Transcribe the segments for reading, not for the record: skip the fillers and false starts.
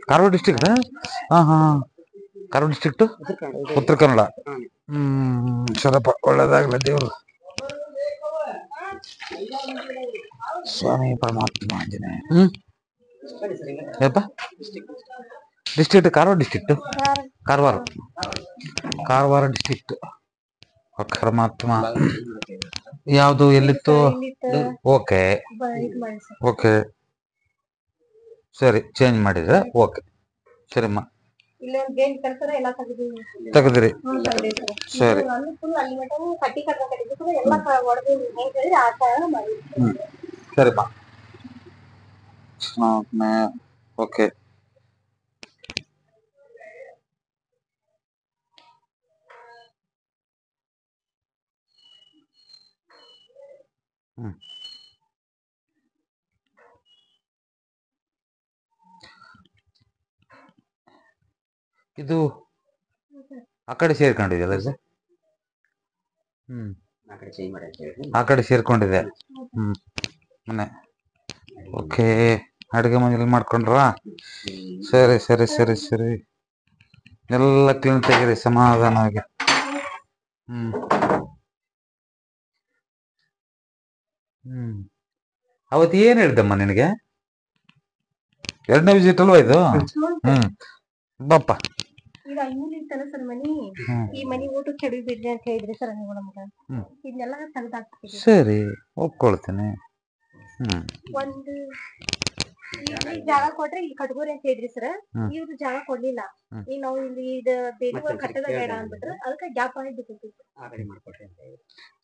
Karwar district. ಹಾ ಹಾ, Karwar district, Uttara Kannada. ಸರಪ್ಪ, ಒಳ್ಳೇದಾಗ್ಲ ದೇವ್ರು. ಸ್ವಾಮಿ ಪರಮಾತ್ಮ ಆಂಜನೇಯ. ಏನಪ್ಪ district? Karwar district, Karwar, Karwar district. ಪರಮಾತ್ಮ ಯಾವುದು, ಎಲ್ಲಿತ್ತು? ಓಕೆ ಓಕೆ, ಸರಿ, ಚೇಂಜ್ ಮಾಡಿದ್ರೆ ಓಕೆ. ಸರಿಮ್ಮ, ತೆಗೆದ್ರಿ, ಸರಿ. ಸರಿಮ್ಮ, ಓಕೆ. ಇದು ಆ ಕಡೆ ಸೇರ್ಕೊಂಡಿದೆಯಲ್ಲ ಸರ್? ಆ ಕಡೆ ಸೇರ್ಕೊಂಡಿದೆ. ಮನೆ ಓಕೆ. ಅಡುಗೆ ಮನೇಲಿ ಮಾಡ್ಕೊಂಡ್ರಾ? ಸರಿ ಸರಿ ಸರಿ ಸರಿ, ಎಲ್ಲ ಕ್ಲೀನ್ ತೆಗೀರಿ ಸಮಾಧಾನವಾಗಿ. ಅವತ್ತು ಏನ್ ಹೇಳ್ದಮ್ಮ ನಿನಗೆ? 2ನೇ ವಿಸಿಟ್ ಅಲ್ವಾ ಇದು? ಬಾಪ್ಪ. ಸರಿ, ಒಪ್ಕೊಳ್ತೇನೆ. ಜಾಗ ಕೊಟ್ರೆ ಇಲ್ಲಿ ಕಟ್ಗೋರಿ ಅಂತ ಹೇಳಿದ್ರಿ ಸರ್, ಇವ್ರು ಜಾಗ ಕೊಡ್ಲಿಲ್ಲ. ಈಗ ನಾವು ಇಲ್ಲಿ ಬೇರೆ ಕಟ್ಟದ ಬೇಡ ಅಂದ್ಬಿಟ್ರೆ ಅದಕ್ಕೆ ಗ್ಯಾಪ್ ಆಗಿ ಬಿಟ್ಟಿತ್ತು.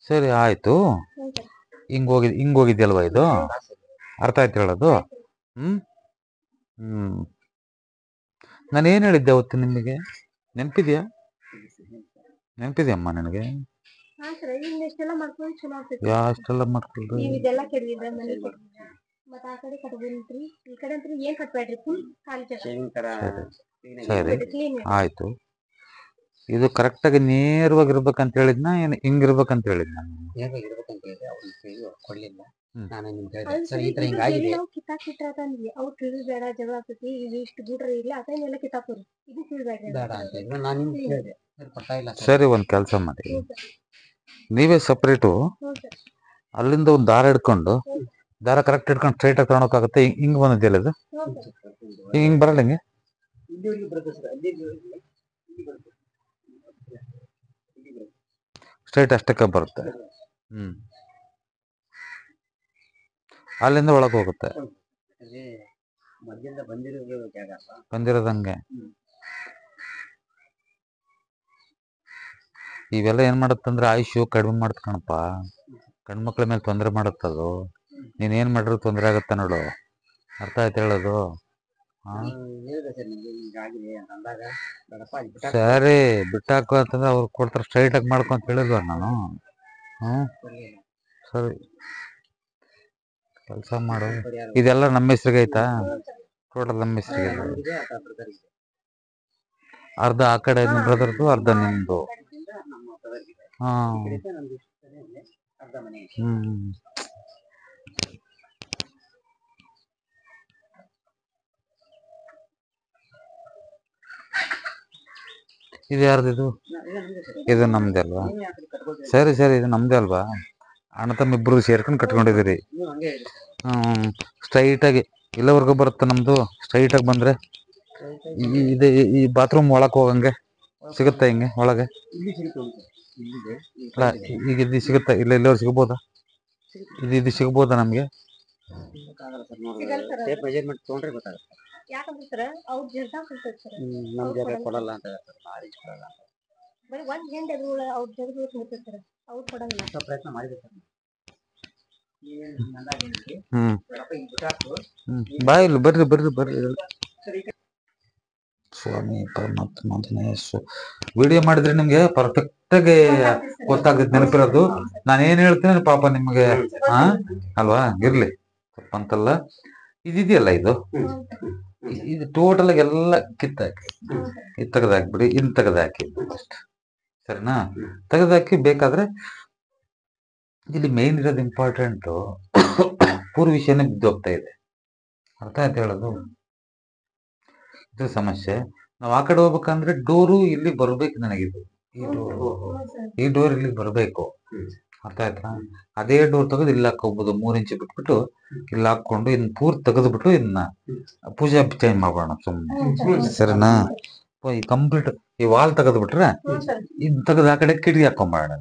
ಸರಿ ಆಯ್ತು. ಹಿಂಗೋಗಿದ್ಯಲ್ವಾ ಇದು? ಅರ್ಥ ಆಯ್ತು ಹೇಳೋದು? ನಾನೇನ್ ಹೇಳಿದ್ದೆ ಅವತ್ತು ನಿಮಗೆ? ನೆನಪಿದ್ಯಾ? ನೆನಪಿದ್ಯಮ್ಮ ನನಗೆ? ಅಷ್ಟೆಲ್ಲ ಮಾಡ್ಕೊಂಡು ಚಲೋ ಆಗ್ತೈತಿ. ಅಷ್ಟೆಲ್ಲ ಮಾಡ್ಕೊಳ್ರಿ. ಇದೆಲ್ಲ ಕೆಡವಿದ್ರೆ ಮನೆ ಮತ್ತೆ ಆ ಕಡೆ ಕಟ್ಕೊಂಡ್ರಿ, ಈ ಕಡೆ ಅಂತ ಏನ್ ಕಟ್ಬೇಡ್ರಿ, ಫುಲ್ ಖಾಲಿ ಜಾಗ. ಸರಿ ಆಯ್ತು. ಇದು ಕರೆಕ್ಟ್ ಆಗಿ ನೇರವಾಗಿರ್ಬೇಕಂತ ಹೇಳಿದ್ನ, ಏನ್ ಹಿಂಗಿರ್ಬೇಕಂತ ಹೇಳಿದ್ನ? ಕಿತ್ತಾಕಿಟ್ರಂದ್ವಿ ಅವ್ರು ತಿಳಿಬೇಡ, ಜಗಳ ಆಗ್ತೈತಿ, ಇದು ಇಷ್ಟು ಗೂಡ್ರಿ ಇಲ್ಲ ಅದನ್ನೆಲ್ಲ ಕಿತ್ತಾಕೋರಿ, ಇದು ತಿಳಿಬೇಡ್ರಿ. ಸರಿ, ಒಂದ್ ಕೆಲ್ಸ ಮಾಡಿ, ನೀವೇ ಸಪ್ರೇಟು ಅಲ್ಲಿಂದ ಒಂದು ದಾರ ಹಿಡ್ಕೊಂಡು, ದಾರ ಕರೆಕ್ಟ್ ಹಿಡ್ಕೊಂಡು ಸ್ಟ್ರೈಟ್ ಆಗಿ ತಗೊಳಕಾಗತ್ತೆ? ಹಿಂಗ್ ಬಂದಿದ್ಯಲ್ಲ ಇದು, ಹಿಂಗ್ ಬರಲ್ಲ? ಹಿಂಗೆ ಸ್ಟ್ರೈಟ್ ಅಷ್ಟಕ್ಕೆ ಬರುತ್ತೆ. ಅಲ್ಲಿಂದ ಒಳಗೆ ಹೋಗುತ್ತೆ, ಬಂದಿರೋದಂಗೆ. ಇವೆಲ್ಲ ಏನ್ ಮಾಡತ್ತಂದ್ರೆ ಆಯುಷು ಕಡಿಮೆ ಮಾಡತ್ ಕಣಪ್ಪ. ಗಂಡ್ಮಕ್ಳ ಮೇಲೆ ತೊಂದರೆ ಮಾಡತ್ತದು. ನೀನ್ ಏನ್ ಮಾಡಿದ್ರು ತೊಂದರೆ ಆಗತ್ತ ನೋಡು. ಅರ್ಥ ಆಯ್ತು ಹೇಳೋದು? ಸರಿ, ಬಿಟ್ಟಾಕು ಅಂತಂದ್ರೆ ಅವ್ರು ಕೊಡ್ತಾರೆ, ಸ್ಟ್ರೈಟ್ ಆಗಿ ಮಾಡ್ಕೊ ಅಂತ ಹೇಳಿಲ್ವ ನಾನು? ಸರಿ, ಕೆಲಸ ಮಾಡು. ಇದೆಲ್ಲ ನಮ್ಮ ಹೆಸ್ರಿಗೆ ಐತಾ? ಟೋಟಲ್ ನಮ್ಮ ಹೆಸ್ರಿಗೆ. ಅರ್ಧ ಆ ಕಡೆ ಬ್ರದರ್ದು, ಅರ್ಧ ನಿಮ್ದು. ಇದು ಯಾರ್ದಿದು? ಇದು ನಮ್ದೇ ಅಲ್ವಾ? ಸರಿ ಸರಿ, ಇದು ನಮ್ದೇ ಅಲ್ವಾ? ಅಣ್ಣ ತಮ್ಮ ಇಬ್ರು ಸೇರ್ಕೊಂಡು ಕಟ್ಕೊಂಡಿದ್ದೀರಿ. ಸ್ಟ್ರೈಟ್ ಆಗಿ ಇಲ್ಲವರೆಗೂ ಬರುತ್ತೆ ನಮ್ದು. ಸ್ಟ್ರೈಟ್ ಆಗಿ ಬಂದ್ರೆ ಈ ಬಾತ್ರೂಮ್ ಒಳಕ್ ಹೋಗಂಗೆ ಸಿಗುತ್ತೆ. ಹಿಂಗೆ ಒಳಗೆ ಈಗ ಇದು ಸಿಗುತ್ತೆ? ಇಲ್ಲ ಇಲ್ಲವ್ರು ಸಿಗ್ಬೋದಾ? ಇದು ಸಿಗ್ಬೋದಾ ನಮ್ಗೆ? ಯಾಕಂದ್ರೆ ಸರ್ ಅವ್ರ ಜರ್ದಾ ಕೊಡ್ತಾರೆ, ನಮ್ ಜಾಗ ಕೊಡಲ್ಲ ಅಂತ ಬರೀ ಒಂದ್ ಗಂಟೆ ಅದು ಅವ್ರ ಜರ್ದ ಕೊಡ್ತಾರೆ, ಅವ್ರು ಕೊಡಂಗಿಲ್ಲ. ಪ್ರಯತ್ನ ಮಾಡಿದೆ ಸರ್. ಬಾಯಿಲ್ ಬರ್ರಿ ಬರ್ರಿ ಬರ್ರಿ. ಸ್ವಾಮಿ ಪರಮಾತ್ಮ ವಿಡಿಯೋ ಮಾಡಿದ್ರೆ ನಿಮ್ಗೆ ಪರ್ಫೆಕ್ಟ್ ಆಗಿ ಗೊತ್ತಾಗ್ತದೆ, ನೆನಪಿರೋದು. ನಾನು ಏನ್ ಹೇಳ್ತೀನಿ ಪಾಪ ನಿಮ್ಗೆ ಅಲ್ವಾ? ಇರ್ಲಿ, ತಪ್ಪಂತಲ್ಲ. ಇದಿದೆಯಲ್ಲ, ಇದು ಟೋಟಲ್ ಆಗಿ ಎಲ್ಲ ಕಿತ್ತಾಕಿ ತೆಗೆದಾಕ್ಬಿಡಿ. ಇನ್ ತೆಗೆದಾಕಿ ಅಷ್ಟೆ, ಸರಿನಾ? ತೆಗೆದಾಕಿ. ಬೇಕಾದ್ರೆ ಇಲ್ಲಿ ಮೇನ್ ಇರೋದು ಇಂಪಾರ್ಟೆಂಟು, ಪೂರ್ವ ವಿಷಯನೇ ಬಿದ್ದು ಹೋಗ್ತಾ ಇದೆ. ಅರ್ಥ ಆಯ್ತು ಹೇಳೋದು? ಇದು ಸಮಸ್ಯೆ. ನಾವ್ ಆ ಕಡೆ ಹೋಗ್ಬೇಕಂದ್ರೆ ಡೋರು ಇಲ್ಲಿ ಬರ್ಬೇಕು ನನಗಿದು. ಈ ಡೋರ್ ಇಲ್ಲಿ ಬರ್ಬೇಕು. ಅರ್ಥ ಆಯ್ತಾ? ಅದೇ ಡೋರ್ ತೆಗೆದು ಇಲ್ಲಿ ಹಾಕೋಬಹುದು. 3 ಇಂಚ್ ಬಿಟ್ಬಿಟ್ಟು ಇಲ್ಲಿ ಹಾಕೊಂಡು ಇನ್ ಪೂರ್ತಿ ತೆಗೆದ್ಬಿಟ್ಟು ಇದನ್ನ ಪೂಜಾ ಚೇಂಜ್ ಮಾಡೋಣ ಸುಮ್ಮನೆ. ಸರಿನಾ? ಈ ಕಂಪ್ಲೀಟ್ ಈ ವಾಲ್ ತೆಗೆದ್ಬಿಟ್ರೆ ಇದ್ ತೆಗೆದು ಆ ಕಡೆ ಕಿಟಕಿ ಹಾಕೊಂಬೋಣ.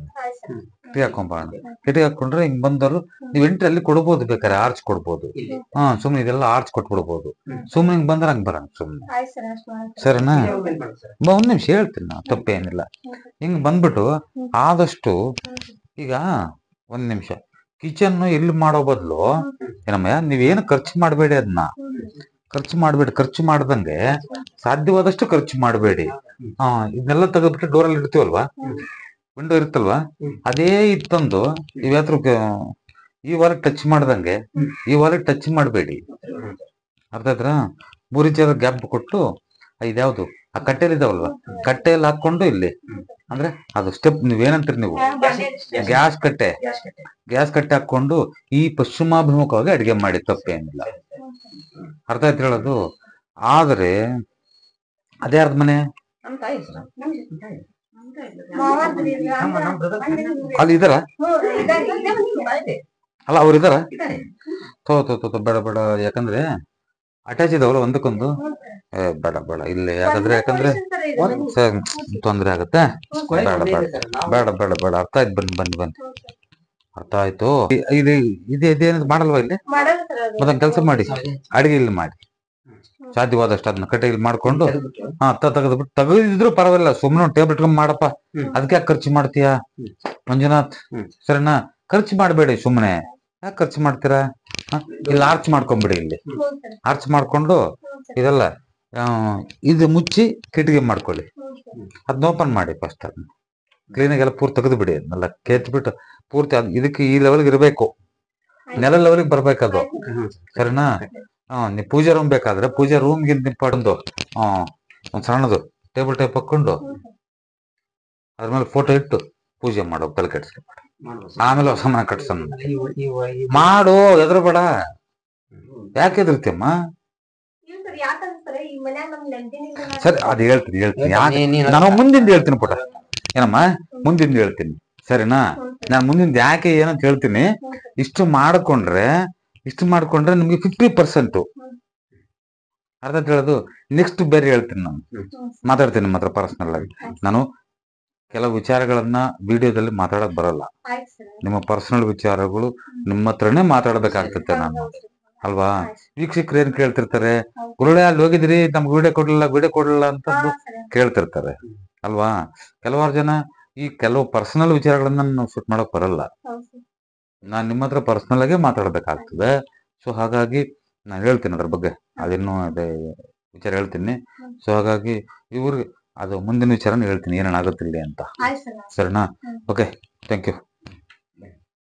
ಕಿಟಕಿ ಹಾಕೊಂಡ್ರೆ ಹಿಂಗ್ ಬಂದವರು ನೀವ್ ಎಂಟ್ರಿ ಅಲ್ಲಿ ಕೊಡ್ಬೋದು, ಬೇಕಾದ್ರೆ ಆರ್ಚ್ ಕೊಡ್ಬೋದು. ಸುಮ್ನೆ ಇದೆಲ್ಲ ಆರ್ಚ್ ಕೊಟ್ಬಿಡ್ಬೋದು. ಸುಮ್ನೆ ಹಿಂಗ್ ಬಂದ್ರೆ ಹಂಗ್ ಬರೋಣ ಸುಮ್ನೆ. ಸರಿನಾ? ಒಂದ್ ನಿಮಿಷ ಹೇಳ್ತೀನಿ, ನಾ ತಪ್ಪೇನಿಲ್ಲ. ಹಿಂಗ್ ಬಂದ್ಬಿಟ್ಟು ಆದಷ್ಟು ಈಗ ಒಂದ್ ನಿಮಿಷ ಕಿಚನ್ ಇಲ್ಲಿ ಮಾಡೋ ಬದಲು ಏನಮ್ಮಯ್ಯ, ನೀವೇನು ಖರ್ಚು ಮಾಡಬೇಡಿ. ಅದನ್ನ ಖರ್ಚು ಮಾಡ್ದಂಗೆ ಸಾಧ್ಯವಾದಷ್ಟು ಖರ್ಚು ಮಾಡಬೇಡಿ. ಇದನ್ನೆಲ್ಲ ತೆಗೆದ್ಬಿಟ್ಟು ಡೋರಲ್ಲಿ ಇಡ್ತೀವಲ್ವಾ, ವಿಂಡೋ ಇರುತ್ತಲ್ವಾ, ಅದೇ ಇತ್ತಂದು ಇವತ್ರ ಈ ವಾಲಿಗೆ ಟಚ್ ಮಾಡ್ದಂಗೆ ಈ ವಾಲಿಗೆ ಟಚ್ ಮಾಡಬೇಡಿ. ಅರ್ಥ ಆಯ್ತಾ? 3 ಇಂಚ್ ಗ್ಯಾಪ್ ಕೊಟ್ಟು ಇದ್ಯಾವ್ದು ಆ ಕಟ್ಟೆಯಲ್ಲಿ ಇದಾವಲ್ವಾ, ಕಟ್ಟೆಯಲ್ಲಿ ಹಾಕೊಂಡು ಇಲ್ಲಿ ಅಂದ್ರೆ ಅದು ಸ್ಟೆಪ್ ನೀವೇನಂತೀರಿ ನೀವು, ಗ್ಯಾಸ್ ಕಟ್ಟೆ ಹಾಕೊಂಡು ಈ ಪಶ್ಚಿಮಾಭಿಮುಖವಾಗಿ ಅಡಿಗೆ ಮಾಡಿ, ತಪ್ಪೇನಿಲ್ಲ. ಅರ್ಥ ಆಯ್ತು ಹೇಳೋದು? ಆದ್ರೆ ಅದೇ ಅರ್ಧ ಮನೆ ಅಲ್ಲಿ ಇದಾರ ಅಲ್ಲ, ಅವ್ರು ಇದಾರ? ಬೇಡ, ಯಾಕಂದ್ರೆ ಅಟ್ಯಾಚ್ ಇದಾವಲ್ಲ ಒಂದಕ್ಕೊಂದು. ಬೇಡ ಇಲ್ಲಿ, ಯಾಕಂದ್ರೆ ತೊಂದ್ರೆ ಆಗತ್ತೆ. ಬೇಡ. ಅರ್ಥ ಆಯ್ತು, ಬನ್ನಿ. ಅರ್ಥ ಆಯ್ತು. ಇದೇನು ಮಾಡಲ್ವಾ ಇಲ್ಲಿ? ಮತ್ತೊಂದು ಕೆಲಸ ಮಾಡಿ, ಅಡಿಗೆ ಇಲ್ಲಿ ಮಾಡಿ. ಸಾಧ್ಯವಾದಷ್ಟು ಅದನ್ನ ಕಟ್ಟೆ ಮಾಡ್ಕೊಂಡು ತೆಗೆದ್ಬಿಟ್ಟು, ತೆಗೆದಿದ್ರು ಪರವಾಗಿಲ್ಲ, ಸುಮ್ಮನೆ ಟೇಬಲ್ ಇಟ್ಕೊಂಡ್ ಮಾಡಪ್ಪ. ಅದಕ್ಕೆ ಯಾಕೆ ಖರ್ಚು ಮಾಡ್ತೀಯಾ ಮಂಜುನಾಥ್? ಸರಿನಾ? ಖರ್ಚು ಮಾಡಬೇಡಿ ಸುಮ್ಮನೆ. ಯಾಕೆ ಖರ್ಚು ಮಾಡ್ತೀರಾ? ಇಲ್ಲಿ ಆರ್ಚ್ ಮಾಡ್ಕೊಂಬಿಡಿ. ಇಲ್ಲಿ ಆರ್ಚ್ ಮಾಡ್ಕೊಂಡು ಇದೆಲ್ಲ ಇದು ಮುಚ್ಚಿ ಕಿಟಕಿ ಮಾಡ್ಕೊಳ್ಳಿ. ಅದನ್ನ ಓಪನ್ ಮಾಡಿ. ಫಸ್ಟ್ ಅದನ್ನ ಕ್ಲೀನಾಗಿ ಎಲ್ಲ ಪೂರ್ತಿ ತೆಗೆದು ಬಿಡಿ. ಅದನ್ನೆಲ್ಲ ಕೆತ್ಬಿಟ್ಟು ಪೂರ್ತಿ ಇದಕ್ಕೆ ಈ ಲೆವೆಲ್ಗೆ ಇರಬೇಕು, ನೆಲ ಲೆವೆಲ್ಗೆ ಬರ್ಬೇಕದು. ಸರಿನಾ? ನೀವು ಪೂಜಾ ರೂಮ್ ಬೇಕಾದ್ರೆ ಪೂಜಾ ರೂಮ್ಗಿಂತ ನಿಂಪಾಡೊಂದು ಒಂದ್ ಸಣ್ಣದು ಟೇಬಲ್ ಟೈಪ್ ಹಾಕೊಂಡು ಅದ್ರ ಮೇಲೆ ಫೋಟೋ ಇಟ್ಟು ಪೂಜೆ ಮಾಡೋ. ತಲೆ ಕೆಡ್ಸ್ಕೊ, ಆಮೇಲೆ ಹೊಸ ಮನೆ ಕಟ್ಸೋಣ ಮಾಡು. ಎದ್ರಬೇಡ. ಯಾಕೆ ಎದುರ್ತೀಯಮ್ಮ? ಸರಿ, ಅದು ಹೇಳ್ತೀನಿ. ನಾನು ಮುಂದಿಂದ ಹೇಳ್ತೀನಿ ಪುಟ. ಏನಮ್ಮ, ಮುಂದಿಂದ ಹೇಳ್ತೀನಿ. ಸರಿನಾ? ನಾನು ಮುಂದಿಂದ ಯಾಕೆ ಏನಂತ ಹೇಳ್ತೀನಿ. ಇಷ್ಟು ಮಾಡ್ಕೊಂಡ್ರೆ ನಿಮ್ಗೆ 50%. ಅರ್ಥ ಹೇಳೋದು? ನೆಕ್ಸ್ಟ್ ಬೇರೆ ಹೇಳ್ತೀನಿ. ನಾನು ಮಾತಾಡ್ತೀನಿ ನಿಮ್ಮ ಹತ್ರ ಪರ್ಸನಲ್ ಆಗಿ. ನಾನು ಕೆಲವು ವಿಚಾರಗಳನ್ನ ವಿಡಿಯೋದಲ್ಲಿ ಮಾತಾಡಕ್ ಬರಲ್ಲ. ನಿಮ್ಮ ಪರ್ಸನಲ್ ವಿಚಾರಗಳು ನಿಮ್ಮ ಹತ್ರನೇ ಮಾತಾಡ್ಬೇಕಾಗ್ತತೆ ನಾನು, ಅಲ್ವಾ? ವೀಕ್ಷಕರು ಏನ್ ಕೇಳ್ತಿರ್ತಾರೆ, ಗುರುಳೆ ಅಲ್ಲಿ ಹೋಗಿದ್ರಿ, ನಮ್ಗೆ ವಿಡಿಯೋ ಕೊಡ್ಲಿಲ್ಲ ಅಂತಂದು ಕೇಳ್ತಿರ್ತಾರೆ, ಅಲ್ವಾ? ಕೆಲವಾರು ಜನ ಈ ಕೆಲವು ಪರ್ಸನಲ್ ವಿಚಾರಗಳನ್ನ ನಾವು ಶೂಟ್ ಮಾಡಕ್ ಬರಲ್ಲ. ನಾನ್ ನಿಮ್ಮ ಹತ್ರ ಪರ್ಸನಲ್ ಆಗೇ ಮಾತಾಡ್ಬೇಕಾಗ್ತದೆ. ಸೊ ಹಾಗಾಗಿ ನಾನು ಹೇಳ್ತೀನಿ ಅದ್ರ ಬಗ್ಗೆ, ಅದಿನ್ನೂ ಅದೇ ವಿಚಾರ ಹೇಳ್ತೀನಿ. ಸೊ ಹಾಗಾಗಿ ಇವ್ರಿಗೆ ಅದು ಮುಂದಿನ ವಿಚಾರನ ಹೇಳ್ತೀನಿ, ಏನೇನಾಗುತ್ತಿಲ್ಲ ಅಂತ. ಸರಿನಾ? Okay, thank you.